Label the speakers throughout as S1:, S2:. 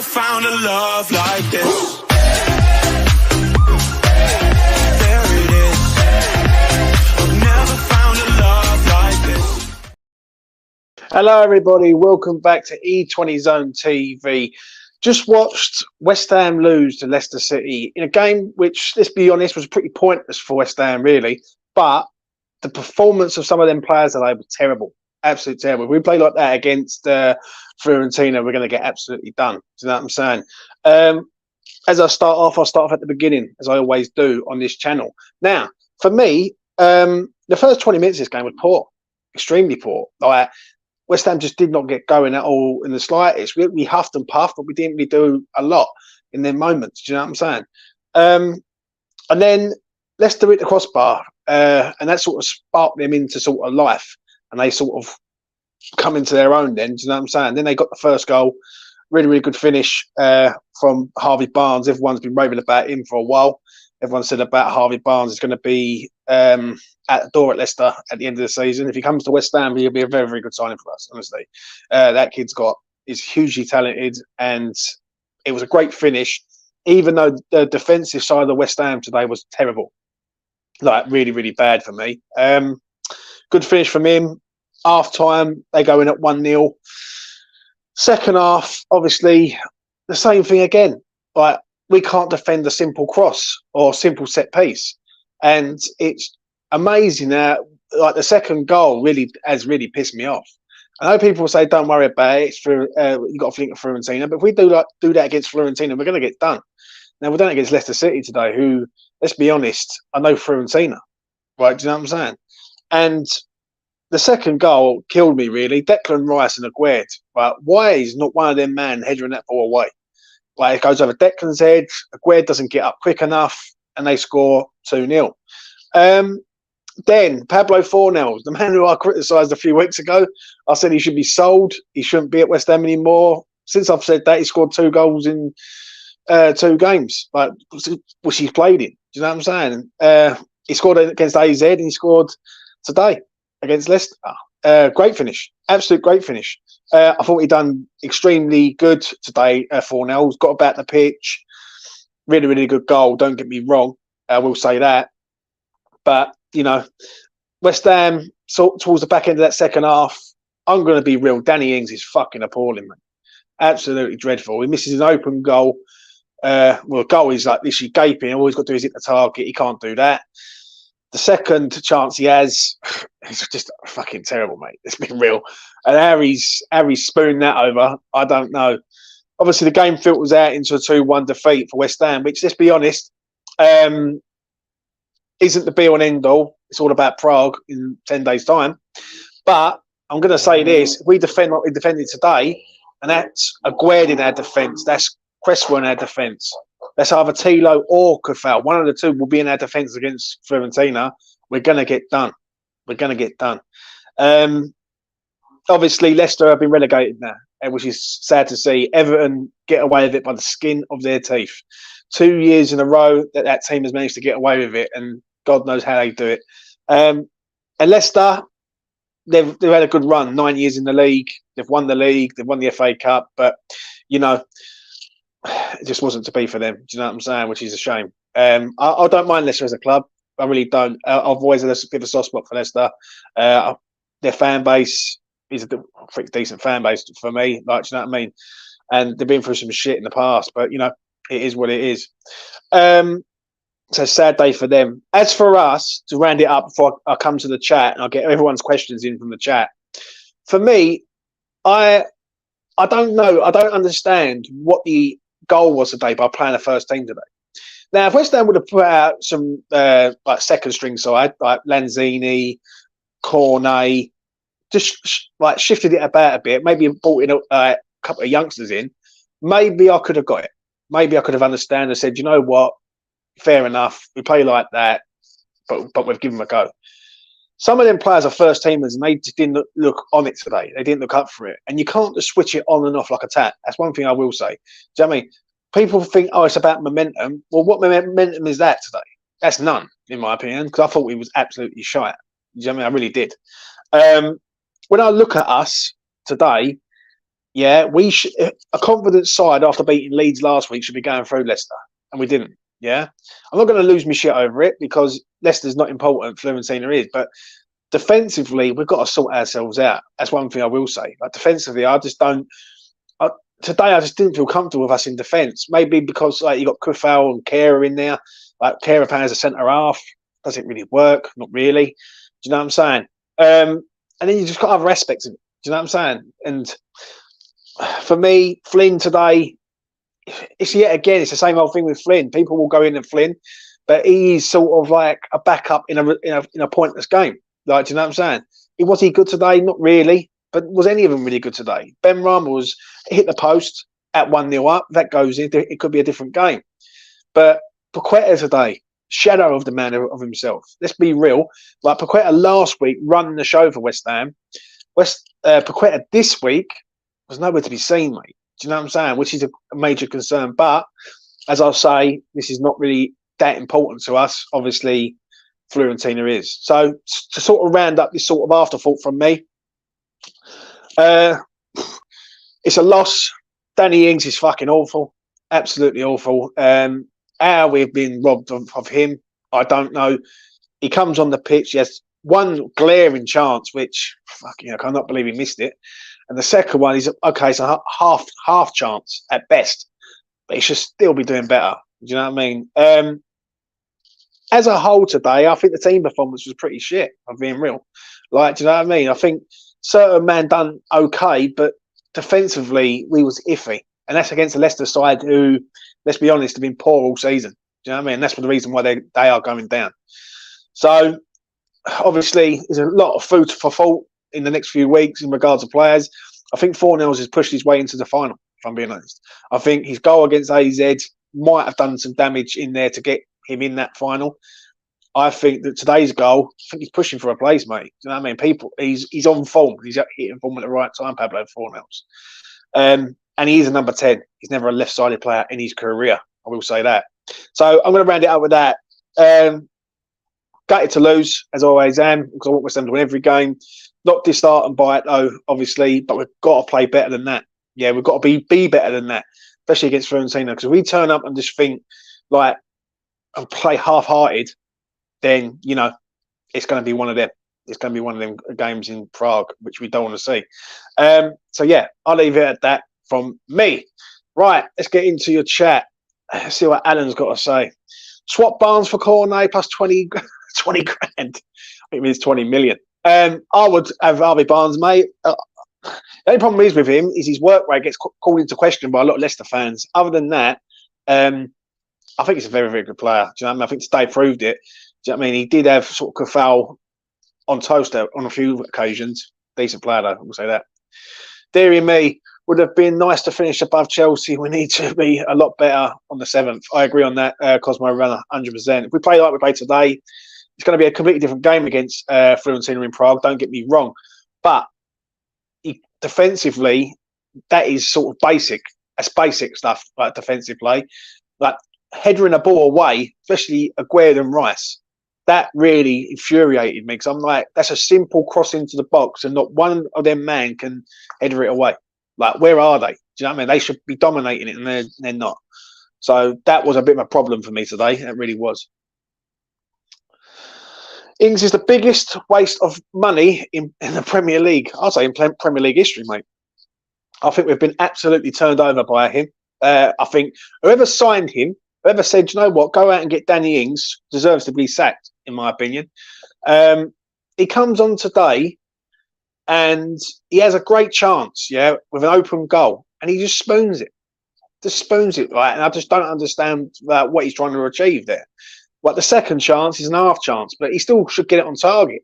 S1: found a love like this. There it is. I've never found a love like this.
S2: Hello everybody, welcome back to E20 Zone TV. Just watched West Ham lose to Leicester City in a game which, let's be honest, was pretty pointless for West Ham really, but the performance of some of them players today was terrible. Absolutely terrible. If we play like that against Fiorentina, we're going to get absolutely done. Do you know what I'm saying? As I start off, I'll start off at the beginning, as I always do on this channel. Now, for me, the first 20 minutes of this game was poor, extremely poor. Like, West Ham just did not get going at all in the slightest. We huffed and puffed, but we didn't really do a lot in their moments. Do you know what I'm saying? And then Leicester hit the crossbar, and that sort of sparked them into sort of life. And they sort of come into their own then, do you know what I'm saying? Then they got the first goal, really, really good finish from Harvey Barnes. Everyone's been raving about him for a while. Everyone said about Harvey Barnes is going to be at the door at Leicester at the end of the season. If he comes to West Ham, he'll be a very, very good signing for us, honestly. That kid's is hugely talented, and it was a great finish, even though the defensive side of the West Ham today was terrible. Like, really, really bad for me. Good finish from him. Half time, they go in at 1-0. Second half, obviously, the same thing again. Like, we can't defend a simple cross or simple set piece. And it's amazing that, like, the second goal has really pissed me off. I know people say, don't worry about it. It's for, you've got to think of Fiorentina. But if we do that against Fiorentina, we're going to get done. Now, we've done it against Leicester City today, who, let's be honest, I know Fiorentina. Right, do you know what I'm saying? And the second goal killed me, really. Declan Rice and Aguerd. Right? Why is not one of them man headering that ball away? Like, it goes over Declan's head. Aguerd doesn't get up quick enough, and they score 2-0. Then Pablo Fornells, the man who I criticised a few weeks ago. I said he should be sold. He shouldn't be at West Ham anymore. Since I've said that, he scored 2 goals in 2 games, like, which he's played in. Do you know what I'm saying? He scored against AZ, and he scored today against Leicester. Great finish. Absolute great finish. I thought he done extremely good today, Fornells. Got about the pitch. Really, really good goal. Don't get me wrong. I will say that. But, you know, West Ham, towards the back end of that second half, I'm going to be real. Danny Ings is fucking appalling, man. Absolutely dreadful. He misses an open goal. Well, a goal is like literally gaping. All he's got to do is hit the target. He can't do that. The second chance he has, it's just fucking terrible, mate. It's been real. And Harry's spooned that over. I don't know. Obviously, the game filters out into a 2-1 defeat for West Ham, which, let's be honest, isn't the be-all and end-all. It's all about Prague in 10 days' time. But I'm going to say this. If we defend like we defended today, and that's Aguerd in our defence, that's Cresswell in our defence, that's either Tilo or Kufal. One of the two will be in our defence against Fiorentina. We're going to get done. We're going to get done. Obviously, Leicester have been relegated now, which is sad to see. Everton get away with it by the skin of their teeth. 2 years in a row that team has managed to get away with it, and God knows how they do it. And Leicester, they've had a good run. 9 years in the league. They've won the league. They've won the FA Cup. But, you know, it just wasn't to be for them. Do you know what I'm saying? Which is a shame. I don't mind Leicester as a club. I really don't. I've always had a bit of a soft spot for Leicester. Their fan base is a pretty decent fan base for me. Like, do you know what I mean? And they've been through some shit in the past, but, you know, it is what it is. So sad day for them. As for us, to round it up before I come to the chat, and I'll get everyone's questions in from the chat. For me, I don't know. I don't understand what the goal was today by playing the first team today. Now, if West Ham would have put out some like second string side, like Lanzini, Cornet, just like shifted it about a bit, maybe brought in a couple of youngsters in, maybe I could have got it. Maybe I could have understood and said, you know what, fair enough, we play like that, but we've given them a go. Some of them players are first teamers, and they just didn't look on it today. They didn't look up for it. And you can't just switch it on and off like a tap. That's one thing I will say. Do you know what I mean? People think, oh, it's about momentum. Well, what momentum is that today? That's none, in my opinion, because I thought he was absolutely shite. Do you know what I mean? I really did. When I look at us today, Yeah, a confident side after beating Leeds last week should be going through Leicester, and we didn't. Yeah, I'm not going to lose my shit over it because Leicester's not important. Fiorentina is, but defensively, we've got to sort ourselves out. That's one thing I will say. Like defensively, I just don't. Today, I just didn't feel comfortable with us in defence. Maybe because like you got Kufal and Kera in there. Like Kera playing as a centre half doesn't really work. Not really. Do you know what I'm saying? And then you just got other aspects of it. Do you know what I'm saying? And for me, Flynn today, it's yet again, it's the same old thing with Flynn. People will go in and Flynn, but he's sort of like a backup in a pointless game. Like, do you know what I'm saying? Was he good today? Not really. But was any of them really good today? Ben Rama was hit the post at 1-0 up. That goes in. It could be a different game. But Paqueta today, shadow of the man of himself. Let's be real. Like Paqueta last week running the show for West Ham. Paqueta this week was nowhere to be seen, mate. Do you know what I'm saying? Which is a major concern. But as I say, this is not really that important to us. Obviously, Fiorentina is. So to sort of round up this sort of afterthought from me, it's a loss. Danny Ings is fucking awful. Absolutely awful. How we've been robbed of him, I don't know. He comes on the pitch. He has one glaring chance, which fucking I cannot believe he missed it. And the second one is okay. It's a half chance at best, but he should still be doing better. Do you know what I mean? As a whole today, I think the team performance was pretty shit. I'm being real. Like, do you know what I mean? I think certain man done okay, but defensively we was iffy, and that's against the Leicester side who, let's be honest, have been poor all season. Do you know what I mean? That's the reason why they are going down. So obviously, there's a lot of food for thought in the next few weeks in regards to players. I think Fornells has pushed his way into the final, if I'm being honest. I think his goal against AZ might have done some damage in there to get him in that final. I think that today's goal, I think he's pushing for a place, mate. Do you know what I mean? He's on form. He's hitting form at the right time, Pablo Fornells. And he is a number 10. He's never a left-sided player in his career. I will say that. So I'm going to round it up with that. Gutted to lose, as I always am, because I want West Ham to win every game. Not disheartened and buy it, though, obviously, but we've got to play better than that. Yeah, we've got to be better than that, especially against Fiorentina. Because if we turn up and just think, like, and play half-hearted, then, you know, it's going to be one of them. It's going to be one of them games in Prague, which we don't want to see. So, yeah, I'll leave it at that from me. Right, let's get into your chat. Let's see what Alan's got to say. Swap Barnes for Cornet plus 20 grand. I think it means 20 million. I would have Harvey Barnes, mate. The only problem is with him is his work rate gets called into question by a lot of Leicester fans. Other than that, I think he's a very, very good player. Do you know what I mean? I think today proved it. Do you know what I mean? He did have sort of Kafal on toaster on a few occasions. Decent player, though, we'll say that. Deary me, would have been nice to finish above Chelsea. We need to be a lot better on the 7th. I agree on that, Cosmo Runner, 100%. If we play like we played today, it's going to be a completely different game against Fiorentina in Prague, don't get me wrong. But defensively, that is sort of basic. That's basic stuff, like defensive play. Like headering a ball away, especially Aguerd and Rice, that really infuriated me because I'm like, that's a simple cross into the box and not one of them man can header it away. Like, where are they? Do you know what I mean? They should be dominating it and they're not. So that was a bit of a problem for me today. It really was. Ings is the biggest waste of money in the Premier League. I'd say in Premier League history, mate. I think we've been absolutely turned over by him. I think whoever signed him, whoever said, you know what, go out and get Danny Ings, deserves to be sacked, in my opinion. He comes on today and he has a great chance, yeah, with an open goal, and he just spoons it. Right? And I just don't understand what he's trying to achieve there. Like the second chance is an half chance, but he still should get it on target.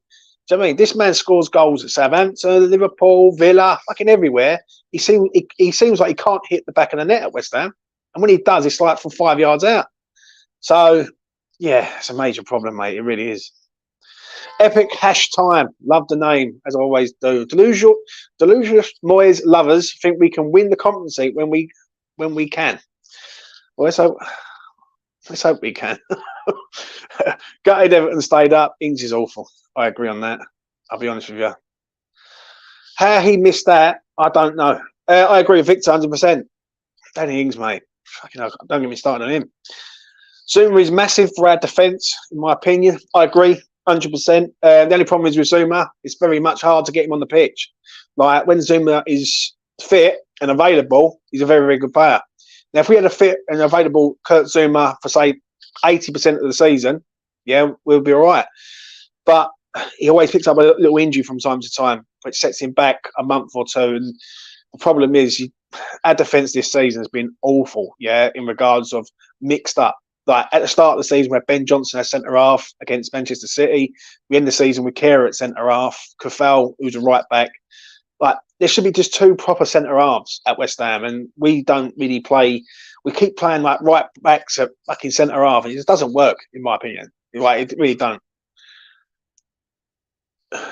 S2: Do you know what I mean? This man scores goals at Southampton, Liverpool, Villa, fucking everywhere. He seems like he can't hit the back of the net at West Ham. And when he does, it's like from 5 yards out. So, yeah, it's a major problem, mate. It really is. Epic hash time. Love the name, as I always do. Delusional Moyes lovers think we can win the Conference League when we can. Well, let's hope we can. Gutted Everton stayed up. Ings is awful. I agree on that. I'll be honest with you. How he missed that, I don't know. I agree with Victor 100%. Danny Ings, mate. Fucking hell, don't get me started on him. Zuma is massive for our defence, in my opinion. I agree, 100%. The only problem is with Zuma, it's very much hard to get him on the pitch. Like, when Zuma is fit and available, he's a very, very good player. Now, if we had a fit and available Kurt Zuma for, say, 80% of the season, yeah, we'll be all right. But he always picks up a little injury from time to time, which sets him back a month or two. And the problem is, our defence this season has been awful, yeah, in regards of mixed up. Like, at the start of the season, where Ben Johnson has centre half against Manchester City, we end the season with Kehrer at centre half, Kufel, who's a right back. Like, there should be just two proper centre halves at West Ham, and we don't really play. We keep playing like right backs at fucking centre half, and it just doesn't work, in my opinion. Like, it really don't.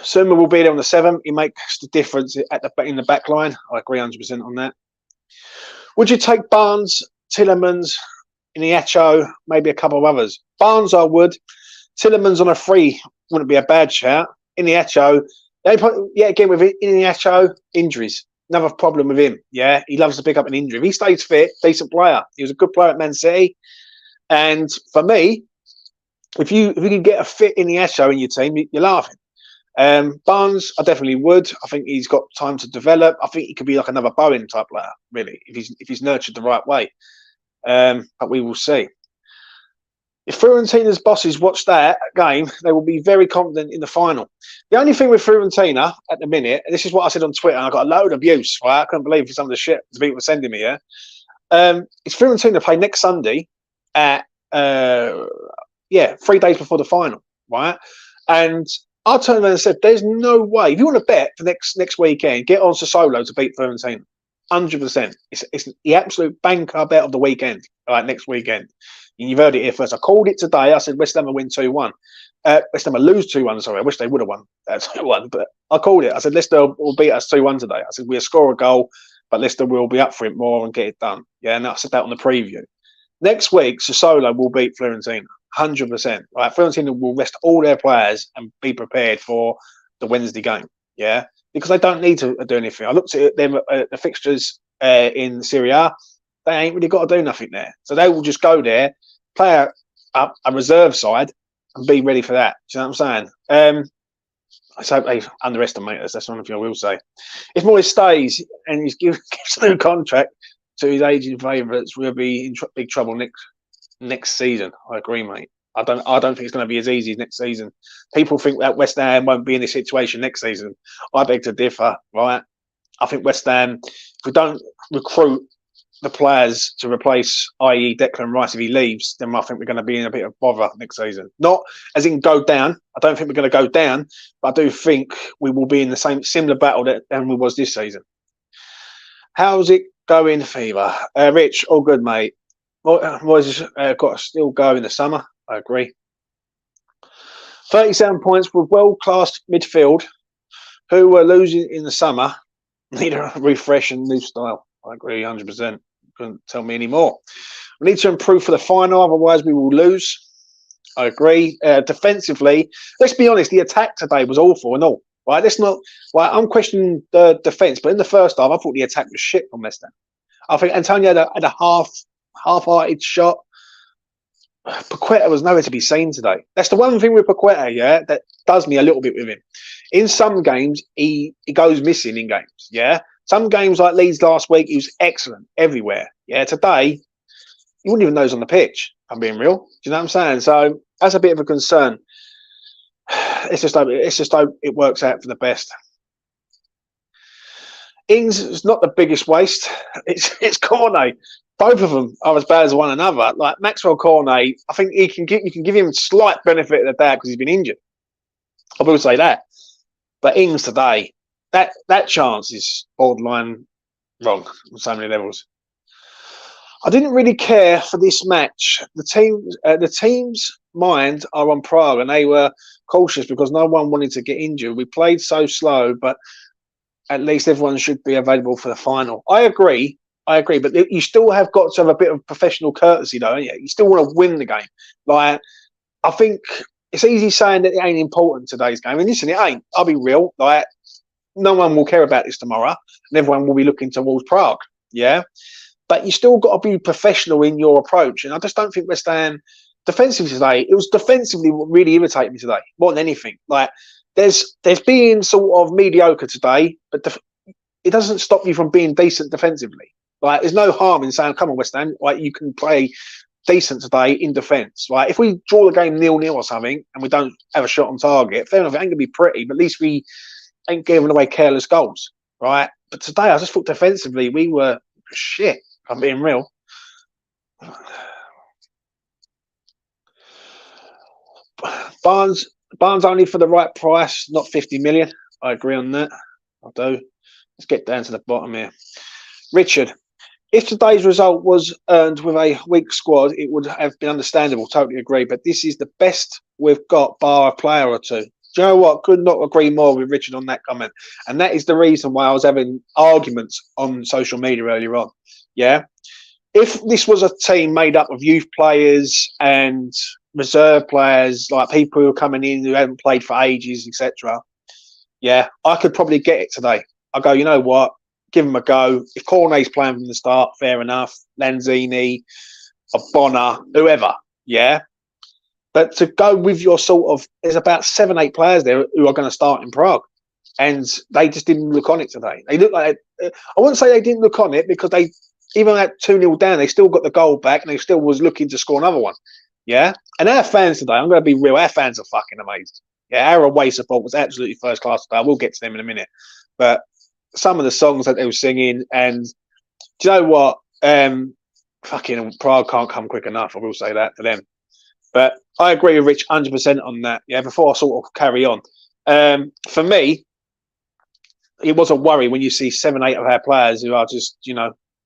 S2: Zuma will be there on the 7th. He makes the difference in the back line. I agree 100% on that. Would you take Barnes, Tillemans, Iniacho, maybe a couple of others? Barnes, I would. Tillemans on a free wouldn't be a bad shout. Iniacho, again with Iniacho, injuries. Another problem with him. Yeah, he loves to pick up an injury. If he stays fit, decent player. He was a good player at Man City. And for me, if you can get a fit Iniacho in your team, you're laughing. Barnes, I definitely would. I think he's got time to develop. I think he could be like another Bowen type player, really, if he's nurtured the right way. But we will see. If Fiorentina's bosses watch that game, they will be very confident in the final. The only thing with Fiorentina at the minute, and this is what I said on Twitter, and I got a load of abuse. Right? I couldn't believe some of the shit the people were sending me. Yeah, it's Fiorentina play next Sunday at 3 days before the final, right? And I turned around and said, "There's no way. If you want to bet for next weekend, get on Sassuolo to beat Fiorentina. 100%. It's the absolute banker bet of the weekend. Right, next weekend. And you've heard it here first. I called it today. I said West Ham will win 2-1. West Ham will lose 2-1. Sorry, I wish they would have won 2-1, but I called it. I said Leicester will beat us 2-1 today. I said we'll score a goal, but Leicester will be up for it more and get it done. Yeah, and I said that on the preview. Next week, Sassuolo will beat Fiorentina. 100%. Right, Fiorentina will rest all their players and be prepared for the Wednesday game. Yeah, because they don't need to do anything. I looked at them the fixtures in Serie A. They ain't really got to do nothing there, so they will just go there, play a reserve side, and be ready for that. Do you know what I'm saying? I hope they underestimate us. That's one thing I will say. If Moyes stays and he gives a new contract to his aging favourites, we'll be in big trouble next season. I agree, mate. I don't think it's going to be as easy as next season. People think that West Ham won't be in this situation next season. I beg to differ, right? I think West Ham, if we don't recruit the players to replace, i.e. Declan Rice, if he leaves, then I think we're going to be in a bit of bother next season. Not as in go down. I don't think we're going to go down, but I do think we will be in the similar battle than we was this season. How's it going, Fever? Rich, all good, mate. Moyes got to still go in the summer. I agree. 37 points with world-class midfield who were losing in the summer. Need a refresh and new style. I agree 100%. Couldn't tell me any more. We need to improve for the final, otherwise we will lose. I agree. Defensively, let's be honest, the attack today was awful and all. Right? Let's not. Right, I'm questioning the defence, but in the first half, I thought the attack was shit from Leicester. I think Antonio had a half-hearted shot. Paqueta was nowhere to be seen today. That's the one thing with Paqueta, yeah, that does me a little bit with him. In some games, he goes missing in games, yeah. Some games like Leeds last week, he was excellent everywhere. Yeah, today, you wouldn't even know he's on the pitch, if I'm being real. Do you know what I'm saying? So that's a bit of a concern. It's just hope it works out for the best. Ings is not the biggest waste. It's Cornet. Both of them are as bad as one another. Like Maxwell Cornet, I think you can give him slight benefit of the doubt because he's been injured. I will say that. But Ings today, that chance is borderline wrong on so many levels. I didn't really care for this match. The team's mind are on Prague, and they were cautious because no one wanted to get injured. We played so slow, but at least everyone should be available for the final. I agree, but you still have got to have a bit of professional courtesy, though. Yeah, you still want to win the game. Like, I think it's easy saying that it ain't important today's game, and listen, it ain't. I'll be real. Like, no one will care about this tomorrow, and everyone will be looking towards Prague. Yeah, but you still got to be professional in your approach. And I just don't think West Ham defensively today. It was defensively what really irritated me today more than anything. Like there's being sort of mediocre today, but it doesn't stop you from being decent defensively. Like there's no harm in saying, "Come on, West Ham, like you can play decent today in defence." Like if we draw the game 0-0 or something and we don't have a shot on target, fair enough, it ain't gonna be pretty, but at least we ain't giving away careless goals, right? But today I just thought defensively we were shit. I'm being real. Barnes only for the right price, not 50 million. I agree on that. I do. Let's get down to the bottom here. Richard, if today's result was earned with a weak squad, it would have been understandable. Totally agree. But this is the best we've got, bar a player or two. Do you know what? Could not agree more with Richard on that comment. And that is the reason why I was having arguments on social media earlier on. Yeah. If this was a team made up of youth players and reserve players, like people who are coming in who haven't played for ages, etc., yeah, I could probably get it today. I go, you know what? Give them a go. If Cornet's playing from the start, fair enough. Lanzini, Bonner, whoever, yeah. But to go with your sort of, there's about 7-8 players there who are going to start in Prague, and they just didn't look on it today. They look like I wouldn't say they didn't look on it because they, even at 2-0 down, they still got the goal back and they still was looking to score another one. Yeah, and our fans today, I'm going to be real. Our fans are fucking amazing. Yeah, our away support was absolutely first class today. We'll get to them in a minute, but some of the songs that they were singing, and do you know what? Fucking Prague can't come quick enough. I will say that to them. But I agree with Rich 100% on that. Yeah, before I sort of carry on, for me, it was a worry when you see 7-8 of our players who are just,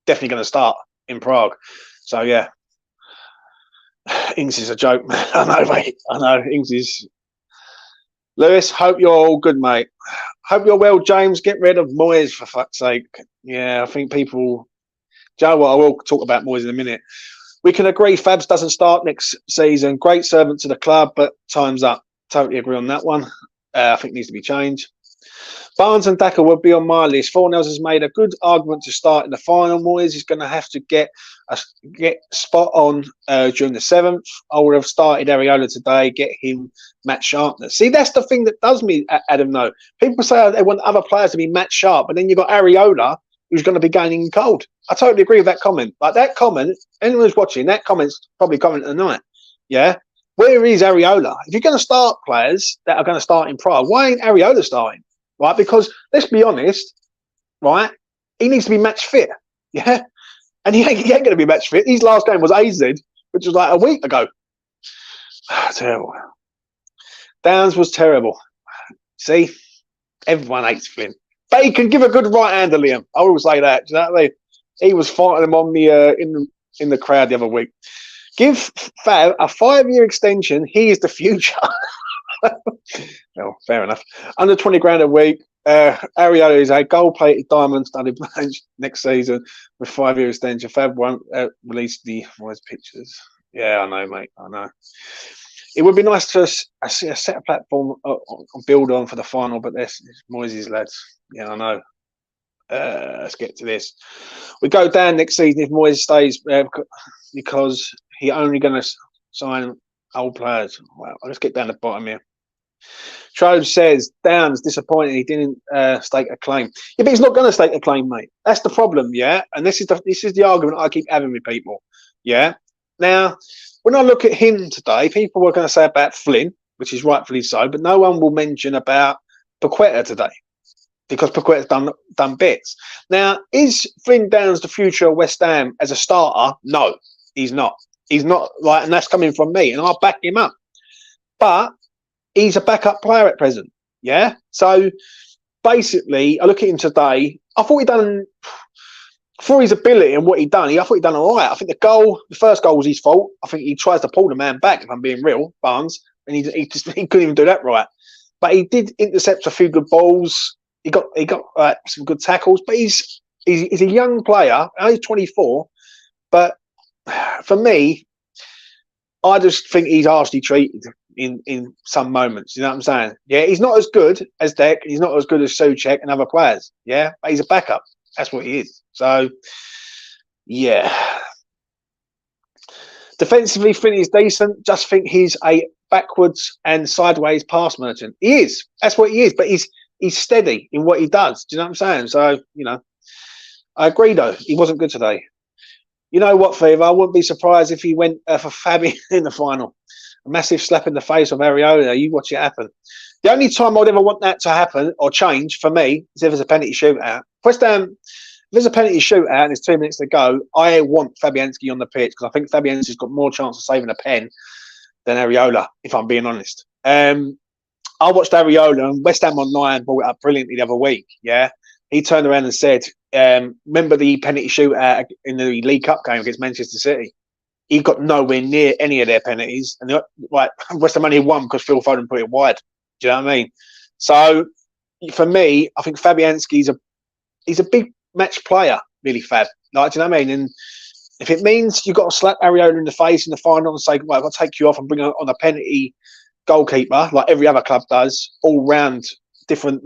S2: definitely going to start in Prague. So yeah, Ings is a joke, man. I know, mate. I know Ings is. Lewis, hope you're all good, mate. Hope you're well, James. Get rid of Moyes, for fuck's sake. Yeah, I think people. Do you know what? I will talk about Moyes in a minute. We can agree Fabs doesn't start next season. Great servant to the club, but time's up. Totally agree on that one. I think it needs to be changed. Barnes and Daka would be on my list. Fornells has made a good argument to start in the final. Moyes is going to have to get spot on during the 7th. I would have started Areola today, get him match sharpness. See, that's the thing that does me, Adam, no. People say they want other players to be match sharp, but then you've got Areola, who's going to be gaining cold. I totally agree with that comment. Like that comment, anyone who's watching, that comment's probably comment of the night. Yeah? Where is Areola? If you're going to start players that are going to start in Prague, why ain't Areola starting? Right? Because let's be honest, right? He needs to be match fit. Yeah? And he ain't going to be match fit. His last game was AZ, which was like a week ago. Terrible. Downs was terrible. See? Everyone hates Flynn. But he can give a good right hand to Liam. I will say that. Do you know what I mean? He was fighting him on the in the crowd the other week. Give Fab a 5-year extension. He is the future. No, fair enough. Under 20 grand a week. Areola is a gold-plated diamond-studded badge next season with 5-year extension. Fab won't release the Moyes pictures. Yeah, I know, mate. I know. It would be nice to see a set of platform build on for the final, but this Moyes' lads. Yeah, I know. Let's get to this. We go down next season if Moyes stays because he's only going to sign old players. Well, let's get down the bottom here. Trove says Downs disappointed he didn't stake a claim. Yeah, but he's not going to stake a claim, mate. That's the problem, yeah. And this is the argument I keep having with people. Yeah. Now, when I look at him today, people are going to say about Flynn, which is rightfully so, but no one will mention about Paqueta today because Paqueta's done bits. Now, is Flynn Downs the future of West Ham as a starter? No, he's not. He's not, like, and that's coming from me, and I'll back him up. But he's a backup player at present, yeah? So, basically, I look at him today, I thought for his ability and what he'd done, I thought he'd done all right. I think the first goal was his fault. I think he tries to pull the man back, if I'm being real, Barnes, and he couldn't even do that right. But he did intercept a few good balls. He got some good tackles, but he's a young player. He's 24, but for me, I just think he's harshly treated. in some moments. You know what I'm saying? Yeah, he's not as good as Deck. He's not as good as Souček and other players. Yeah, but he's a backup. That's what he is. So, yeah. Defensively, think he's decent. Just think he's a backwards and sideways pass merchant. He is. That's what he is. But he's steady in what he does. Do you know what I'm saying? So, you know, I agree, though. He wasn't good today. You know what, Fever? I wouldn't be surprised if he went for Fabi in the final. A massive slap in the face of Areola. You watch it happen. The only time I'd ever want that to happen or change for me is if there's a penalty shootout. West Ham, if there's a penalty shootout and there's 2 minutes to go, I want Fabianski on the pitch because I think Fabianski's got more chance of saving a pen than Areola, if I'm being honest. I watched Areola and West Ham Online brought it up brilliantly the other week. Yeah, he turned around and said, remember the penalty shootout in the League Cup game against Manchester City? He got nowhere near any of their penalties. And like West Ham only won because Phil Foden put it wide. Do you know what I mean? So for me, I think Fabianski's he's a big match player, really, Fab. Like, do you know what I mean? And if it means you've got to slap Areola in the face in the final and say, right, I've got to take you off and bring on a penalty goalkeeper, like every other club does, all round different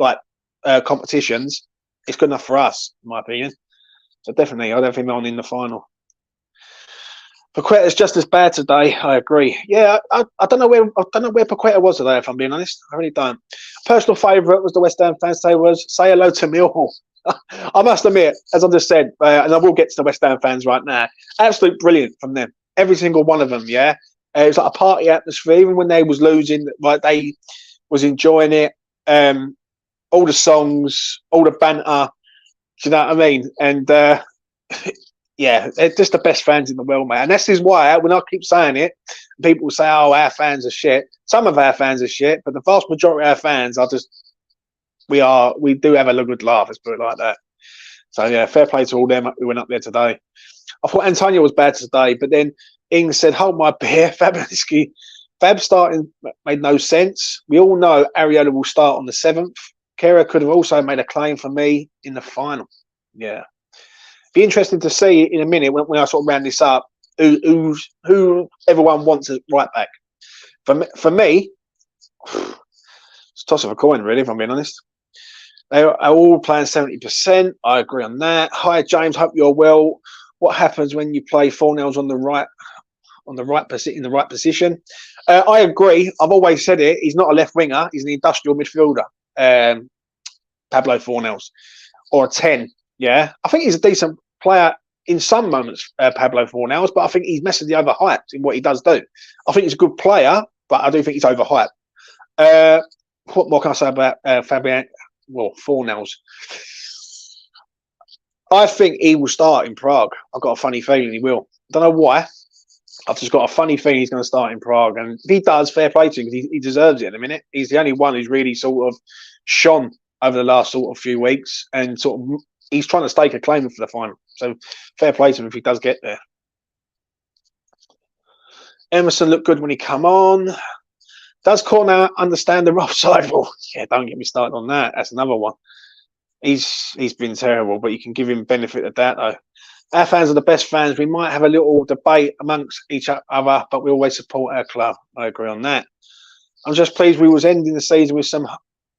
S2: competitions, it's good enough for us, in my opinion. So definitely, I don't think they're on in the final. Paqueta's just as bad today. I agree. Yeah, I don't know where Paqueta was today. If I'm being honest, I really don't. Personal favourite was the West Ham fans today was say hello to Millwall. I must admit, as I just said, and I will get to the West Ham fans right now. Absolute brilliant from them. Every single one of them. Yeah, it was like a party atmosphere. Even when they was losing, like they was enjoying it. All the songs, all the banter. Do you know what I mean? And yeah, they're just the best fans in the world, mate. And this is why, when I keep saying it, people say, "Oh, our fans are shit." Some of our fans are shit, but the vast majority of our fans are just. We do have a good laugh. Let's put it like that. So yeah, fair play to all them who went up there today. I thought Antonio was bad today, but then Ings said, "Hold my beer, Fabianski." Fab starting made no sense. We all know Areola will start on the 7th. Kera could have also made a claim for me in the final. Yeah. Be interesting to see in a minute when I sort of round this up who everyone wants a right back. For me, it's a toss of a coin, really, if I'm being honest. They are all playing 70%. I agree on that. Hi, James. Hope you're well. What happens when you play Fornells in the right position? I agree. I've always said it. He's not a left winger. He's an industrial midfielder. Pablo Fornells, or a 10. Yeah, I think he's a decent player in some moments, Pablo Fornells, but I think he's massively overhyped in what he does do. I think he's a good player, but I do think he's overhyped. What more can I say about Fabian? Well, Fornells. I think he will start in Prague. I've got a funny feeling he will. I don't know why. I've just got a funny feeling he's going to start in Prague. And if he does, fair play to him, because he deserves it in a minute. He's the only one who's really sort of shone over the last sort of few weeks. And sort of he's trying to stake a claim for the final. So fair play to him if he does get there. Emerson looked good when he come on. Does Corner understand the offside rule? Yeah, don't get me started on that. That's another one. He's been terrible, but you can give him benefit of that, though. Our fans are the best fans. We might have a little debate amongst each other, but we always support our club. I agree on that. I'm just pleased we was ending the season with some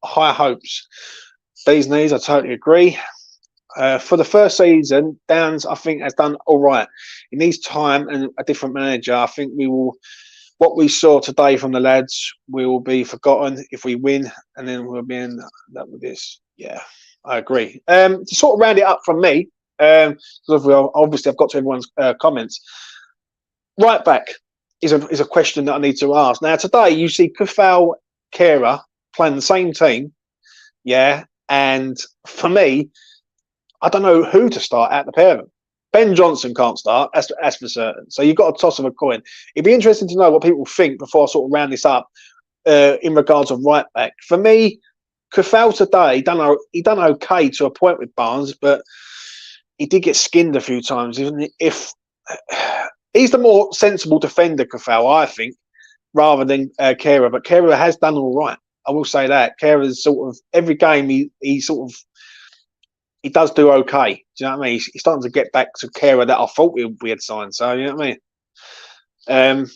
S2: high hopes. These knees, I totally agree. For the first season, Downs, I think, has done all right. He needs time and a different manager. I think we will. What we saw today from the lads will be forgotten if we win, and then we'll be in that with this. Yeah, I agree. To sort of round it up from me, because obviously I've got to everyone's comments. Right back is a question that I need to ask. Now today you see Kufal, Kera playing the same team, yeah, and for me, I don't know who to start at the pair of them. Ben Johnson can't start, that's for certain. So you've got a toss of a coin. It'd be interesting to know what people think before I sort of round this up in regards of right back. For me, Kufal today, he done okay to a point with Barnes, but he did get skinned a few times. If he's the more sensible defender, Kufal, I think, rather than Kera. But Kera has done all right. I will say that. Kera's sort of every game he does do okay. Do you know what I mean? He's starting to get back to Kera that I thought we had signed. So you know what I mean.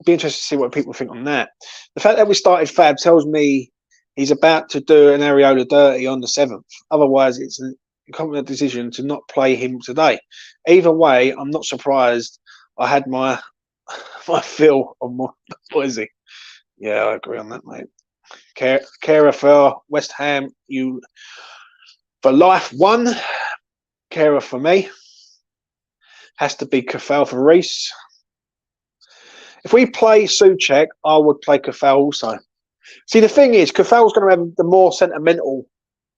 S2: Be interested to see what people think on that. The fact that we started Fab tells me he's about to do an Areola dirty on the 7th. Otherwise, it's a confident decision to not play him today. Either way, I'm not surprised. I had my fill on my Boise. Yeah, I agree on that, mate. Carer for West Ham, you for life. One carer for me has to be Kafal for Reese. If we play Souček, I would play Kafal also. See, the thing is, Kafal's going to have the more sentimental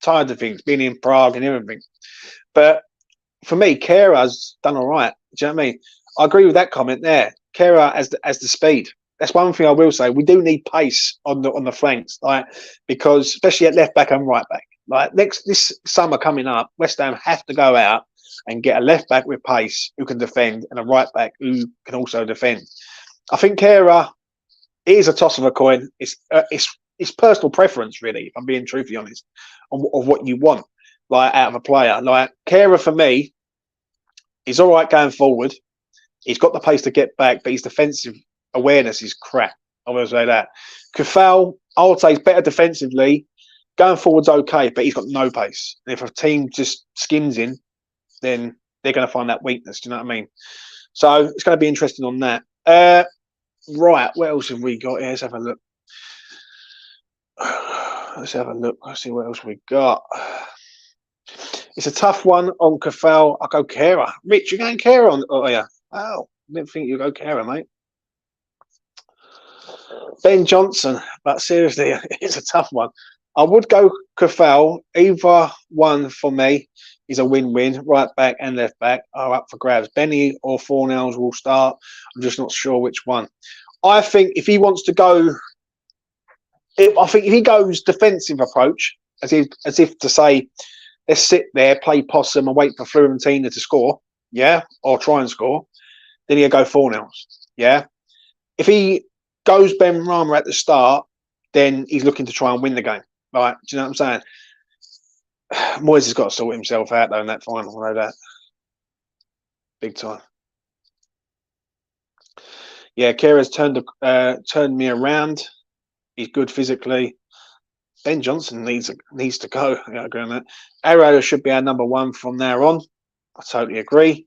S2: side of things, being in Prague and everything. But for me, Kera's done all right. Do you know what I mean? I agree with that comment there. Kera has the speed. That's one thing I will say. We do need pace on the flanks, like, because especially at left back and right back. Like this summer coming up, West Ham have to go out and get a left back with pace who can defend and a right back who can also defend. I think Kera is a toss of a coin. It's personal preference, really, if I'm being truthfully honest, of what you want, like, out of a player. Like, Kera, for me, he's all right going forward. He's got the pace to get back, but his defensive awareness is crap. I will say that. Kafal, I would say, is better defensively. Going forward's okay, but he's got no pace. And if a team just skins him, then they're going to find that weakness. Do you know what I mean? So it's going to be interesting on that. Right, what else have we got here? Let's have a look. Let's see what else we got. It's a tough one on Kafal. I'll go Kera. Rich, you're going Kera on? Oh, yeah. Oh, I didn't think you'd go Kera, mate. Ben Johnson, but seriously, it's a tough one. I would go Kafal. Either one for me is a win-win. Right back and left back are up for grabs. Benny or Fornells will start. I'm just not sure which one. I think if he wants to go, if he goes defensive approach, as if to say, let's sit there, play possum, and wait for Fiorentina to score, yeah, or try and score, then he'll go Fornells, yeah. If he goes Ben Rama at the start, then he's looking to try and win the game, right? Do you know what I'm saying? Moyes has got to sort himself out though in that final. I know that, big time. Yeah, Kera's turned me around. He's good physically. Ben Johnson needs to go. I agree on that. Areola should be our number one from now on. I totally agree.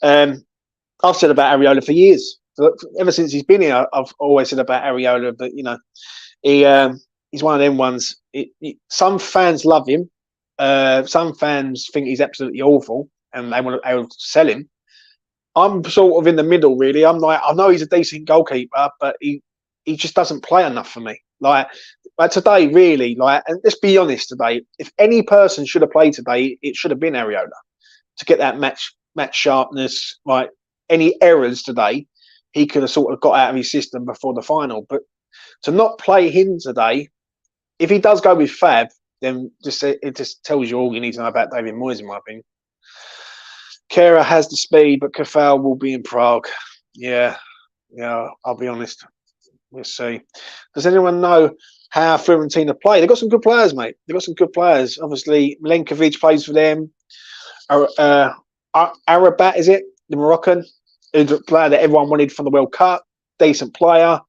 S2: I've said about Areola for years. Ever since he's been here, I've always said about Areola. But you know, he's one of them ones. Some fans love him. Some fans think he's absolutely awful, and they want to sell him. I'm sort of in the middle, really. I'm like, I know he's a decent goalkeeper, but he just doesn't play enough for me. Like today, really, and let's be honest today, if any person should have played today, it should have been Areola to get that match sharpness. Like, any errors today, he could have sort of got out of his system before the final. But to not play him today, if he does go with Fab, then it just tells you all you need to know about David Moyes, in my opinion. Kera has the speed, but Kafal will be in Prague. Yeah, I'll be honest. We'll see. Does anyone know how Fiorentina play? They've got some good players, mate. They've got some good players. Obviously, Milenkovic plays for them. Arabat, is it? The Moroccan, the player that everyone wanted from the World Cup. Decent player.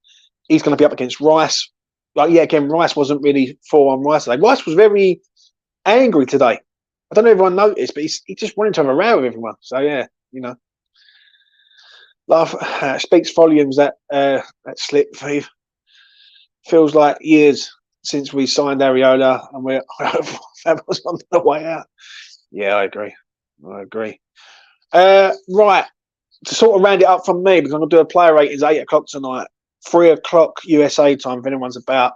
S2: He's going to be up against Rice. Again, Rice wasn't really full on Rice today. Rice was very angry today. I don't know if everyone noticed, but he just wanted to have a row with everyone. So, yeah, you know. Speaks volumes that slip feels like years since we signed Areola, and we're that was on the way out. Yeah, I agree. Right, to sort of round it up from me, because I'm gonna do a player ratings 8 o'clock tonight, 3 o'clock USA time if anyone's about.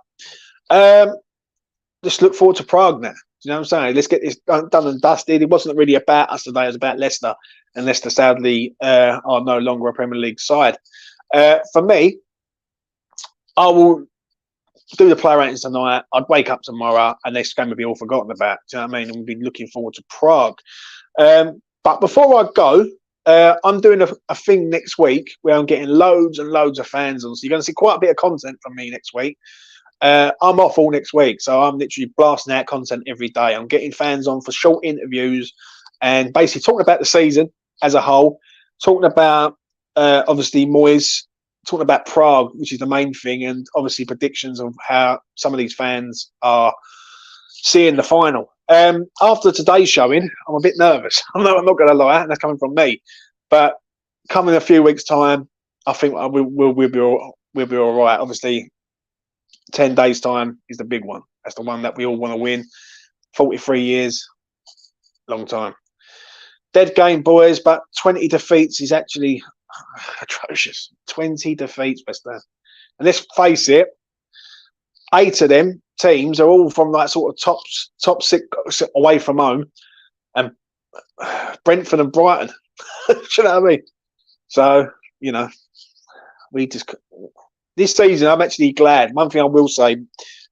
S2: Just look forward to Prague now. You know what I'm saying? Let's get this done and dusted. It wasn't really about us today. It was about Leicester. And Leicester, sadly, are no longer a Premier League side. For me, I will do the player ratings tonight. I'd wake up tomorrow and this game would be all forgotten about. Do you know what I mean? And we'll be looking forward to Prague. But before I go, I'm doing a thing next week where I'm getting loads and loads of fans on. So you're going to see quite a bit of content from me next week. I'm off all next week, so I'm literally blasting out content every day. I'm getting fans on for short interviews and basically talking about the season as a whole, talking about obviously Moyes, talking about Prague, which is the main thing, and obviously predictions of how some of these fans are seeing the final. After today's showing, I'm a bit nervous. I'm not going to lie, and that's coming from me. But coming in a few weeks' time, I think we'll be all right. Obviously, 10 days' time is the big one. That's the one that we all want to win. 43 years, long time. Dead game, boys, but 20 defeats is actually atrocious. 20 defeats, West Ham. And let's face it, 8 of them teams are all from like sort of top 6 away from home, and Brentford and Brighton. Do you know what I mean? So, you know, we just this season, I'm actually glad. One thing I will say,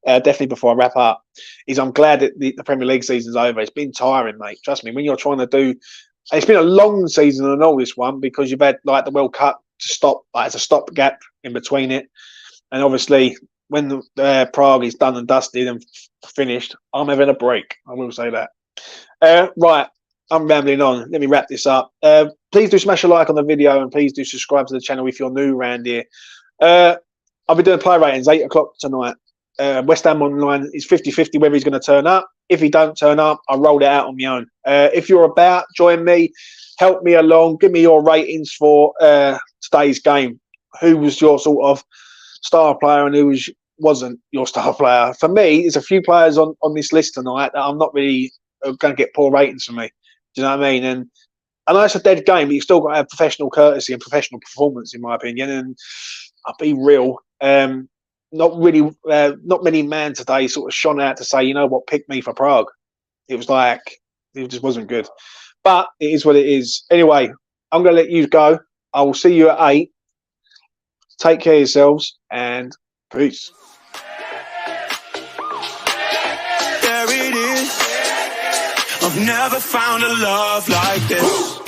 S2: definitely before I wrap up, is I'm glad that the Premier League season's over. It's been tiring, mate. Trust me. When you're trying to do, it's been a long season and all this one because you've had like the World Cup to stop, like as a stopgap in between it, and obviously when Prague is done and dusted and finished, I'm having a break. I will say that. Right, I'm rambling on. Let me wrap this up. Please do smash a like on the video and please do subscribe to the channel if you're new around here. I'll be doing player ratings 8 o'clock tonight. West Ham Online is 50-50 whether he's going to turn up. If he don't turn up, I'll roll it out on my own. If you're about, join me, help me along, give me your ratings for today's game. Who was your sort of star player and who wasn't your star player? For me, there's a few players on this list tonight that I'm not really going to get poor ratings for me. Do you know what I mean? And I know it's a dead game, but you've still got to have professional courtesy and professional performance, in my opinion. And I'll be real. Not many men today sort of shone out to say, you know what, pick me for Prague. It was like, it just wasn't good. But it is what it is. Anyway, I'm going to let you go. I will see you at 8. Take care of yourselves and peace.
S1: There it is. I've never found a love like this.